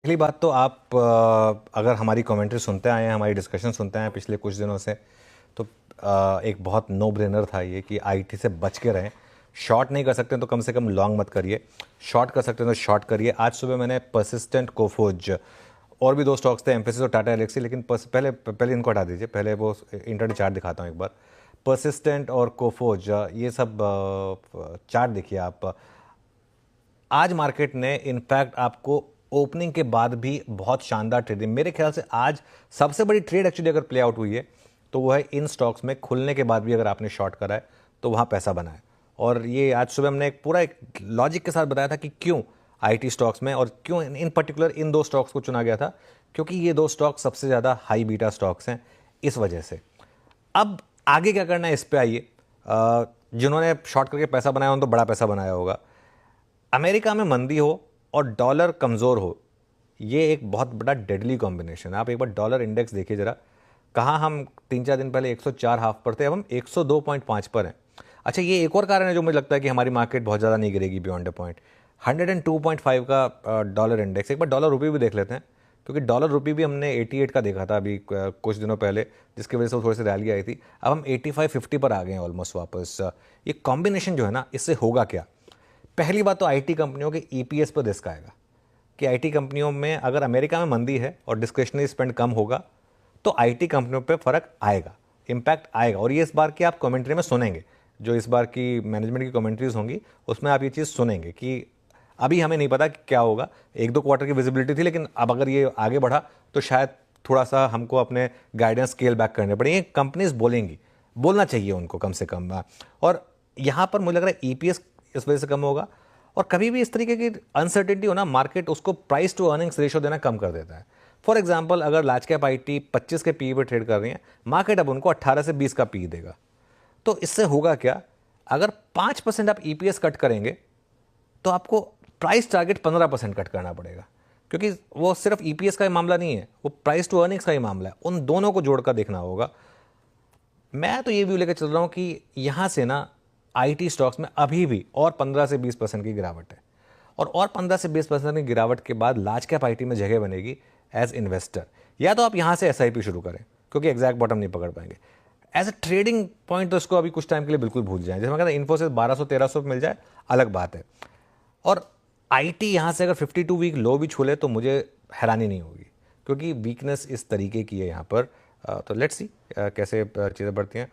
पहली बात तो आप अगर हमारी कमेंट्री सुनते आए हैं, हमारी डिस्कशन सुनते आए हैं पिछले कुछ दिनों से, तो एक बहुत नो ब्रेनर था ये कि आईटी से बच के रहें। शॉर्ट नहीं कर सकते तो कम से कम लॉन्ग मत करिए, शॉर्ट कर सकते हैं तो शॉर्ट करिए। आज सुबह मैंने परसिस्टेंट, कोफोज और भी दो स्टॉक्स थे, एम्फेसिस और टाटा एलेक्सी, लेकिन पहले पहले इनको हटा दीजिए, पहले वो इंटरडे चार्ट दिखाता हूँ एक बार। परसिस्टेंट और कोफोज, ये सब चार्ट देखिए आप। आज मार्केट ने इनफैक्ट आपको ओपनिंग के बाद भी बहुत शानदार ट्रेडिंग, मेरे ख्याल से आज सबसे बड़ी ट्रेड एक्चुअली अगर प्ले आउट हुई है तो वो है इन स्टॉक्स में खुलने के बाद भी अगर आपने शॉर्ट करा है तो वहाँ पैसा बना है। और ये आज सुबह हमने एक लॉजिक के साथ बताया था कि क्यों आईटी स्टॉक्स में और क्यों इन पर्टिकुलर इन दो स्टॉक्स को चुना गया था, क्योंकि ये दो स्टॉक सबसे ज़्यादा हाई बीटा स्टॉक्स हैं इस वजह से। अब आगे क्या करना है इस पे आइए। जिन्होंने शॉर्ट करके पैसा बनाया उन्होंने तो बड़ा पैसा बनाया होगा। अमेरिका में मंदी हो और डॉलर कमज़ोर हो, ये एक बहुत बड़ा डेडली कॉम्बिनेशन है। आप एक बार डॉलर इंडेक्स देखिए ज़रा, कहाँ हम 3-4 दिन पहले 104 हाफ पर थे, अब हम 102.5 पर हैं। अच्छा, ये एक और कारण है जो मुझे लगता है कि हमारी मार्केट बहुत ज़्यादा नहीं गिरेगी बियॉन्ड द पॉइंट। 102.5 का डॉलर इंडेक्स, एक बार डॉलर रुपये भी देख लेते हैं, क्योंकि डॉलर रुपये भी हमने 88 का देखा था अभी कुछ दिनों पहले, जिसकी वजह से वो थोड़ी सी रैली आई थी। अब हम 85-50 पर आ गए हैं ऑलमोस्ट वापस। ये कॉम्बिनेशन जो है ना, इससे होगा क्या? पहली बात तो आईटी कंपनियों के ईपीएस पर रिस्क आएगा कि आईटी कंपनियों में अगर अमेरिका में मंदी है और डिस्क्रिशनरी स्पेंड कम होगा तो आईटी कंपनियों पे फर्क आएगा, इम्पैक्ट आएगा। और ये इस बार की आप कमेंट्री में सुनेंगे, जो इस बार की मैनेजमेंट की कमेंट्रीज होंगी उसमें आप ये चीज़ सुनेंगे कि अभी हमें नहीं पता कि क्या होगा। 1-2 क्वार्टर की विजिबिलिटी थी, लेकिन अब अगर ये आगे बढ़ा तो शायद थोड़ा सा हमको अपने गाइडेंस स्केल बैक करने पड़ेंगे। कंपनीज बोलेंगी, बोलना चाहिए उनको कम से कम। और यहाँ पर मुझे लग रहा है ईपीएस इस वजह से कम होगा। और कभी भी इस तरीके की अनसर्टेनिटी हो ना, मार्केट उसको प्राइस टू अर्निंग्स रेशियो देना कम कर देता है। फॉर एग्जांपल, अगर लार्ज कैप आईटी 25 के पी पे ट्रेड कर रही है, मार्केट अब उनको 18 से 20 का पी देगा। तो इससे होगा क्या? अगर 5% आप ईपीएस कट करेंगे तो आपको प्राइस टारगेट 15% कट करना पड़ेगा, क्योंकि वो सिर्फ ईपीएस का ही मामला नहीं है, वो प्राइस टू अर्निंग्स का ही मामला है। उन दोनों को जोड़कर देखना होगा। मैं तो ये व्यू लेकर चल रहा हूँ कि यहाँ से ना आईटी स्टॉक्स में अभी भी और 15 से 20% की गिरावट है। और 15 से 20% की गिरावट के बाद लार्ज कैप आईटी में जगह बनेगी एज इन्वेस्टर। या तो आप यहाँ से एसआईपी शुरू करें, क्योंकि एग्जैक्ट बॉटम नहीं पकड़ पाएंगे। एज अ ट्रेडिंग पॉइंट तो इसको अभी कुछ टाइम के लिए बिल्कुल भूल जाएं। जैसे मैं कहता हूं, इन्फोसिस 1200-1300 मिल जाए अलग बात है। और आईटी यहाँ से अगर 52 वीक लो भी छूले तो मुझे हैरानी नहीं होगी, क्योंकि वीकनेस इस तरीके की है यहाँ पर। तो लेट्स सी कैसे चीज़ें बढ़ती हैं।